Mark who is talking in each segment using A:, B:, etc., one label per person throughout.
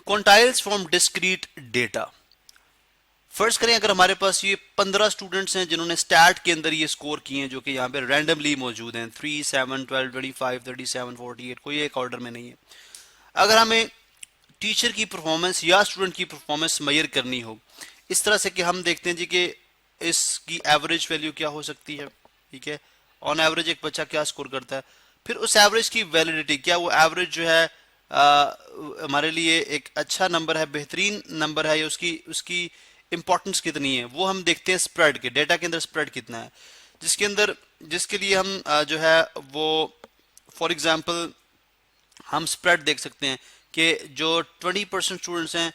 A: Quantiles from discrete data. First करें, अगर हमारे पास ये 15 स्टूडेंट्स हैं जिन्होंने स्टैट के अंदर ये स्कोर किए हैं, जो कि यहाँ पे रैंडमली मौजूद हैं, 3, 7, 12, 25, 37, 48, कोई एक ऑर्डर में नहीं है। अगर हमें टीचर की परफॉर्मेंस या स्टूडेंट की परफॉर्मेंस मेजर करनी हो इस तरह से कि हम देखते हैं जी कि इसकी एवरेज वैल्यू क्या हो सकती है, ठीक है, ऑन एवरेज एक बच्चा क्या स्कोर करता है, फिर उस एवरेज की वैलिडिटी, क्या वो एवरेज जो है हमारे लिए एक अच्छा नंबर है, बेहतरीन नंबर है, या उसकी उसकी इंपॉर्टेंस कितनी है, वो हम देखते हैं स्प्रेड के डेटा के अंदर स्प्रेड कितना है, जिसके लिए हम जो है वो फॉर एग्जांपल हम स्प्रेड देख सकते हैं कि जो 20% स्टूडेंट्स हैं,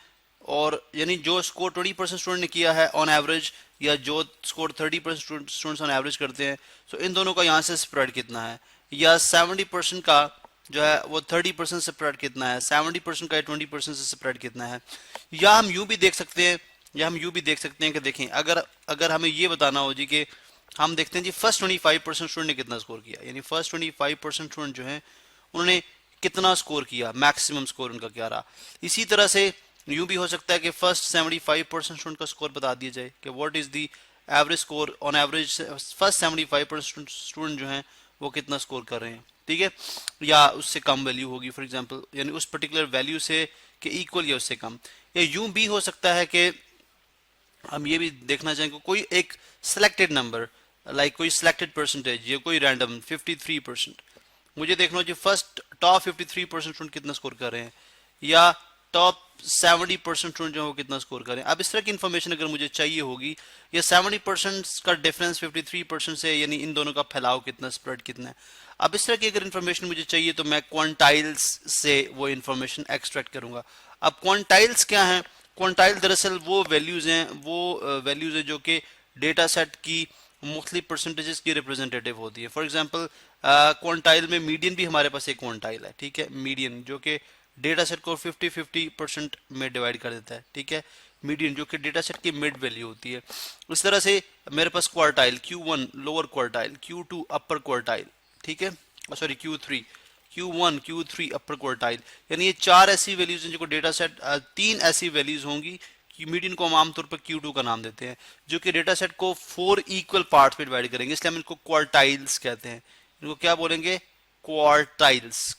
A: और यानी जो स्कोर 20% स्टूडेंट ने किया है ऑन एवरेज, या जो स्कोर 30% स्टूडेंट्स ऑन एवरेज करते हैं, तो इन दोनों का यहाँ से स्प्रेड कितना है, या 70% का जो है वो 30% से स्प्रेड कितना है, 70% का 20% से स्प्रेड कितना है। या हम यूं भी देख सकते हैं कि देखें, अगर हमें ये बताना हो जी कि हम देखते हैं जी फर्स्ट 25% स्टूडेंट ने कितना स्कोर किया, यानी फर्स्ट 25% स्टूडेंट जो है उन्होंने कितना स्कोर किया, मैक्सिमम स्कोर उनका क्या रहा। इसी तरह से यूं भी हो सकता है कि फर्स्ट 75% स्टूडेंट का स्कोर बता दिया जाए कि what is the average score on average, first 75% student जो हैं वो कितना स्कोर कर रहे हैं, ठीक है, या उससे कम वैल्यू होगी फॉर एग्जांपल, यानी उस पर्टिकुलर वैल्यू से कि इक्वल या उससे कम। या यूं भी हो सकता है कि हम ये भी देखना चाहेंगे कोई एक सिलेक्टेड नंबर, लाइक कोई सिलेक्टेड परसेंटेज या कोई रैंडम 53%, मुझे देखना जी फर्स्ट टॉप 53% स्टूडेंट कितना स्कोर कर रहे हैं, या टॉप 70% स्टूडेंट जो है वो कितना स्कोर करें। अब इस तरह की इन्फॉर्मेशन अगर मुझे चाहिए होगी, या 70% का डिफरेंस 53% से, यानी इन दोनों का फैलाव कितना, स्प्रेड कितना है। अब इस तरह की अगर इन्फॉर्मेशन मुझे चाहिए तो मैं क्वांटाइल्स से वो इन्फॉर्मेशन एक्सट्रैक्ट करूंगा। अब क्वांटाइल्स क्या हैं? क्वांटाइल दरअसल वो वैल्यूज हैं जो कि डेटा सेट की मुख्तलिफ परसेंटेजेस की रिप्रेजेंटेटिव होती है। फॉर एग्जांपल क्वांटाइल में मीडियन भी हमारे पास एक क्वांटाइल है, ठीक है, मीडियन जो कि डेटा सेट को 50-50% में डिवाइड कर देता है, ठीक है, मीडियन जो कि डेटा सेट की मिड वैल्यू होती है। उस तरह से मेरे पास quartile Q1 lower quartile, Q2 upper quartile, ठीक है, सॉरी Q1 Q3 अपर क्वार्टाइल, यानी ये चार ऐसी वैल्यूज हैं जो डेटा सेट, तीन ऐसी वैल्यूज होंगी कि मीडियन को हम आमतौर पर Q2 का नाम देते हैं, जो कि डेटा सेट को 4 इक्वल पार्ट्स में डिवाइड करेंगे, इसलिए हम इनको क्वार्टाइल्स कहते हैं। इनको क्या बोलेंगे? क्वार्टाइल्स।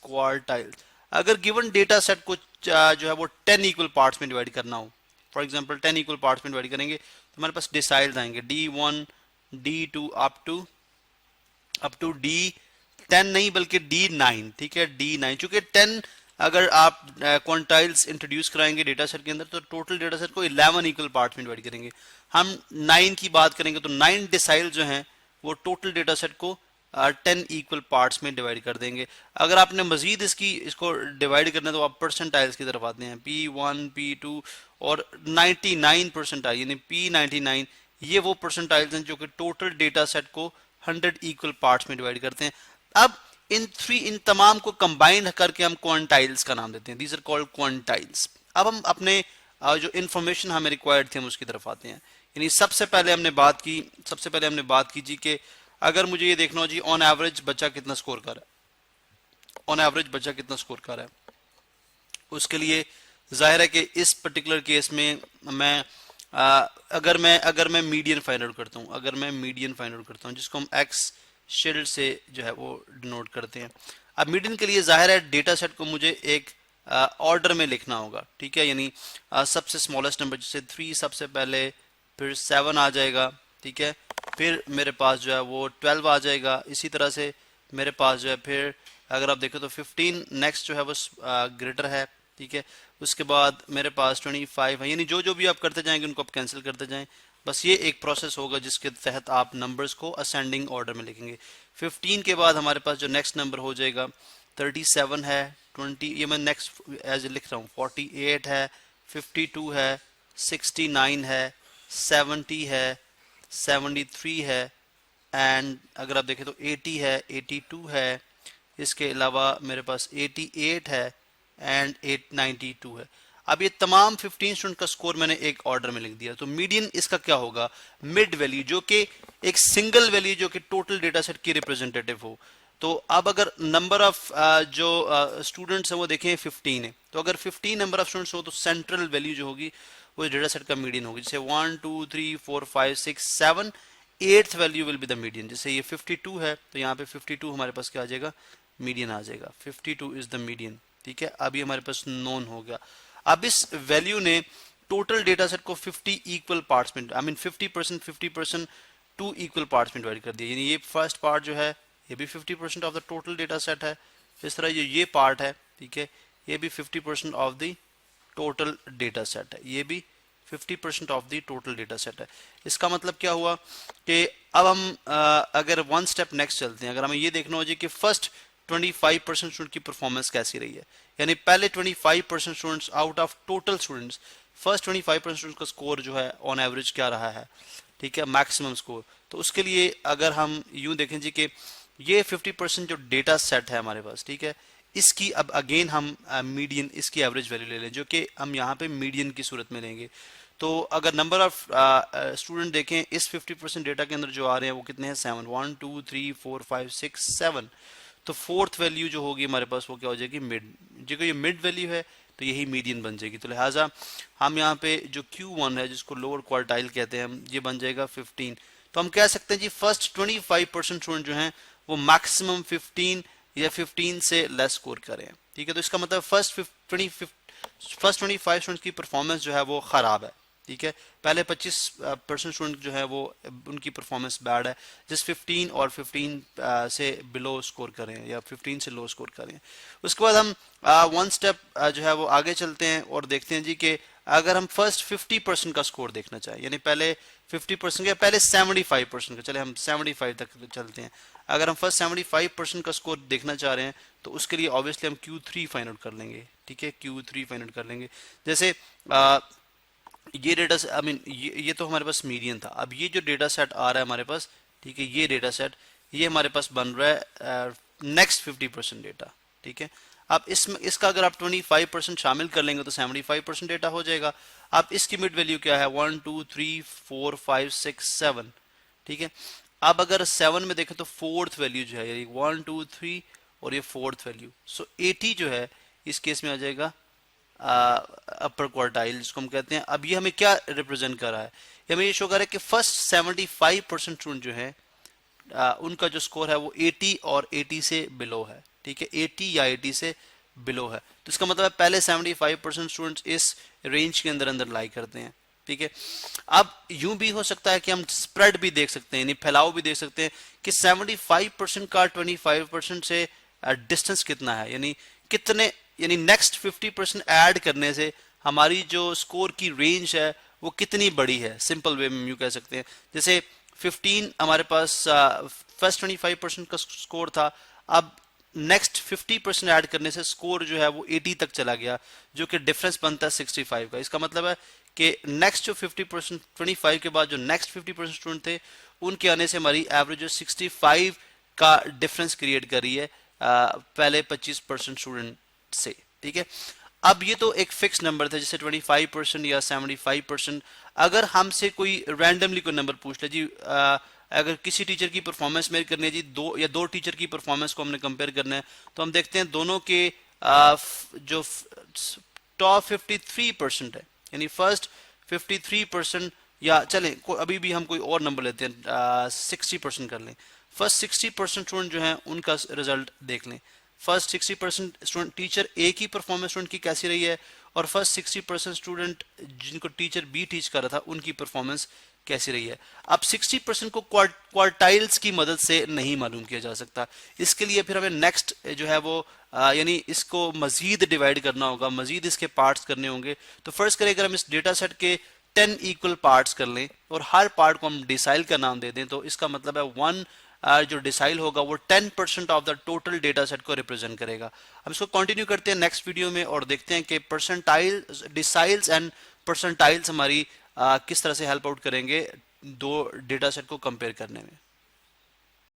A: अगर गिवन डेटा सेट को जो है वो 10 इक्वल पार्ट्स में डिवाइड करना हो, फॉर एग्जांपल 10 इक्वल पार्ट्स में डिवाइड करेंगे तो हमारे पास डिसाइल्स आएंगे D1 D2 up to D10 नहीं बल्कि D9, ठीक है, D9, चूंकि 10 अगर आप क्वांटाइल्स इंट्रोड्यूस कराएंगे डेटा सेट के अंदर तो टोटल डेटा सेट को 11 इक्वल पार्ट्स में डिवाइड करेंगे। हम 9 की बात करेंगे तो 9 डिसाइल जो हैं वो टोटल डेटा सेट को 10 इक्वल पार्ट्स में डिवाइड कर देंगे। अगर आपने मजीद इसको डिवाइड करना है तो आप परसेंटाइल्स की तरफ आते हैं, P1 P2 और 99 परसेंटाइल यानी P99, ये वो परसेंटाइल्स हैं जो कि टोटल डेटा सेट को 100 इक्वल पार्ट्स में डिवाइड करते हैं। अब इन तमाम को कंबाइंड करके हम क्वांटाइल्स का नाम देते हैं, दीज आर कॉल्ड क्वांटाइल्स। अब हम अपने जो इन्फॉर्मेशन हमें रिक्वायर्ड थी हम उसकी तरफ आते हैं। यानी सबसे पहले हमने बात की जी कि अगर मुझे ये देखना हो जी ऑन एवरेज बच्चा कितना स्कोर कर रहा है, उसके लिए जाहिर है कि इस पर्टिकुलर केस में मैं अगर मैं मीडियन फाइंड आउट करता हूं, जिसको हम एक्स शील्ड से जो है वो डिनोट करते हैं। अब मीडियन के लिए जाहिर है डेटा सेट को मुझे एक ऑर्डर में लिखना होगा, ठीक है, यानी सबसे स्मॉलेस्ट नंबर जैसे 3 सबसे पहले, फिर 7 आ जाएगा, ठीक है, फिर मेरे पास जो है वो 12 आ जाएगा, इसी तरह से मेरे पास जो है फिर अगर आप देखें तो 15 नेक्स्ट जो है वो ग्रेटर है, ठीक है, उसके बाद मेरे पास 25 है, यानी जो भी आप करते जाएंगे उनको आप कैंसिल करते जाएं। बस ये एक प्रोसेस होगा जिसके तहत आप नंबर्स को असेंडिंग ऑर्डर में लिखेंगे। 15 के बाद हमारे पास जो नेक्स्ट नंबर हो जाएगा 37 है, 20 ये मैं नेक्स्ट एज लिख रहा हूँ, 48 है, 52 है, 69 है, 70 है, 73 है, एंड अगर आप देखें तो 80 है, 82 है, इसके अलावा मेरे पास 88 है एंड 892 है। अब ये तमाम 15 स्टूडेंट का स्कोर मैंने एक ऑर्डर में लिख दिया। तो मीडियन इसका क्या होगा? मिड वैल्यू, जो कि एक सिंगल वैल्यू जो कि टोटल डेटा सेट की रिप्रेजेंटेटिव हो। तो अब अगर नंबर ऑफ जो स्टूडेंट्स हैं वो देखें 15 है, तो अगर 15 नंबर ऑफ स्टूडेंट्स हो तो सेंट्रल वैल्यू जो होगी वो डेटा सेट का मीडियन होगी। जैसे 1 2 3 4 5 6 7, eighth value will be the median. जैसे ये 52 है तो यहाँ पे 52 हमारे पास क्या आ जाएगा, मीडियन आ जाएगा, 52 इज द मीडियन। ठीक है, अभी हमारे पास नोन हो गया। अब इस वैल्यू ने टोटल डेटा सेट को 50 इक्वल पार्ट्स में, I mean 50% two equal parts में डिवाइड कर दिया। यानी ये फर्स्ट पार्ट जो है ये भी 50% of the total data set है। इस तरह ये पार्ट है, ठीक है, ये भी 50% of the total data set है, ये भी 50% of the total data set है। इसका मतलब क्या हुआ कि अब हम अगर वन स्टेप नेक्स्ट चलते हैं, अगर हमें ये देखना हो जी कि फर्स्ट 25% स्टूडेंट की परफॉर्मेंस कैसी रही है, यानी पहले 25% students out of total students, first 25% students का स्कोर जो है ऑन एवरेज क्या रहा है, ठीक है, मैक्सिमम स्कोर। तो उसके लिए अगर हम यूं देखें जी कि ये 50% जो डेटा सेट है हमारे पास, ठीक है, इसकी अब अगेन हम मीडियन, इसकी एवरेज वैल्यू ले लें जो कि हम यहाँ पे मीडियन की सूरत में लेंगे। तो अगर नंबर ऑफ स्टूडेंट देखें इस 50% डेटा के अंदर जो आ रहे हैं वो कितने हैं, 7, 1 2 3 4 5 6 7। तो फोर्थ वैल्यू जो होगी हमारे पास वो क्या हो जाएगी, मिड। जो ये मिड वैल्यू है तो यही मीडियन बन जाएगी। तो लिहाजा हम यहाँ पे जो Q1 है जिसको लोअर क्वार्टाइल कहते हैं हम, ये बन जाएगा 15। तो हम कह सकते हैं जी फर्स्ट 25% स्टूडेंट जो हैं वो मैक्सिमम 15 या 15 से लेस स्कोर करें। ठीक है, तो इसका मतलब फर्स्ट 25 स्टूडेंट की परफॉर्मेंस जो है वो खराब है। ठीक है, पहले 25% स्टूडेंट जो है वो उनकी परफॉर्मेंस बैड है, जिस 15 और 15 से बिलो स्कोर करें या 15 से लो स्कोर करें। उसके बाद हम वन स्टेप जो है वो आगे चलते हैं और देखते हैं जी कि अगर हम फर्स्ट 50% का स्कोर देखना चाहें, यानी पहले 50% या पहले 75% का, चले हम 75 तक चलते हैं। अगर हम फर्स्ट 75% का स्कोर देखना चाह रहे हैं तो उसके लिए ऑब्वियसली हम Q3 फाइंड आउट कर लेंगे। ठीक है, Q3 फाइंड आउट कर लेंगे। जैसे ये डेटा, आई मीन ये तो हमारे पास मीडियन था। अब ये जो डेटा सेट आ रहा है हमारे पास, ठीक है, ये डेटा सेट ये हमारे पास बन रहा है नेक्स्ट 50% डेटा। ठीक है, अब इसका अगर आप 25% शामिल कर लेंगे तो 75% डेटा हो जाएगा। अब इसकी मिड वैल्यू क्या है, 1 2 3 4 5 6 7। ठीक है, अब अगर 7 में देखें तो फोर्थ वैल्यू जो है, यानी 1 2 3 और ये फोर्थ वैल्यू, सो 80 जो है इस केस में आ जाएगा अपर क्वार्टाइल जिसको हम कहते हैं। अब ये हमें क्या रिप्रेजेंट कर रहा है, ये हमें ये शो कर रहा है कि फर्स्ट 75% स्टूडेंट जो है उनका जो स्कोर है वो 80 और 80 से बिलो है। ठीक है, 80 या 80 से बिलो है। तो इसका मतलब है पहले 75% स्टूडेंट्स इस रेंज के अंदर अंदर लाई करते हैं। ठीक है, अब यूं भी हो सकता है कि हम स्प्रेड भी देख सकते हैं, यानी फैलाव भी देख सकते हैं कि 75% का 25% से डिस्टेंस कितना है, यानी कितने, यानी नेक्स्ट 50% ऐड करने से हमारी जो स्कोर की रेंज है वो कितनी बड़ी है। सिंपल वे में यूं कह सकते हैं, जैसे 15 हमारे पास फर्स्ट 25% का स्कोर था, अब नेक्स्ट 50% ऐड करने से स्कोर जो है वो 80 तक चला गया, जो कि डिफरेंस बनता है 65 का। इसका मतलब है कि नेक्स्ट जो 50% 25 के बाद जो नेक्स्ट 50% स्टूडेंट थे उनके आने से हमारी एवरेज जो 65 का डिफरेंस क्रिएट कर रही है पहले 25% स्टूडेंट से। ठीक है, अब ये तो एक फिक्स नंबर था जैसे 25% या 75%। अगर हमसे कोई रैंडमली कोई नंबर पूछ ले जी, अगर किसी टीचर की परफॉर्मेंस मेजर करनी है जी, दो टीचर की परफॉर्मेंस को हमने कंपेयर करना है, तो हम देखते हैं दोनों के जो टॉप 53% है, यानी फर्स्ट 53%, या चलें अभी भी हम कोई और नंबर लेते हैं 60% कर लें। फर्स्ट 60% स्टूडेंट जो हैं उनका रिजल्ट देख लें। फर्स्ट 60% स्टूडेंट टीचर ए की परफॉर्मेंस स्टूडेंट की कैसी रही है, और फर्स्ट 60% स्टूडेंट जिनको टीचर बी टीच कर रहा था उनकी परफॉर्मेंस कैसी रही है। अब 60% को क्वार्टाइल्स की मदद से नहीं मालूम किया जा सकता। इसके लिए फिर हमें नेक्स्ट जो है वो यानी इसको मजीद डिवाइड करना होगा, मजीद इसके पार्ट्स करने होंगे। तो फर्स्ट करें, अगर हम इस डेटा सेट के 10 इक्वल पार्ट्स कर लें और हर पार्ट को हम डिसाइल का नाम दे दें, तो इसका मतलब है वन जो डिसाइल होगा वो 10% of the total data set को रिप्रेजेंट करेगा। हम इसको कंटिन्यू करते हैं नेक्स्ट वीडियो में और देखते हैं कि परसेंटाइल, डिसाइल्स एंड परसेंटाइल्स हमारी किस तरह से हेल्प आउट करेंगे दो डेटा सेट को कंपेयर करने में।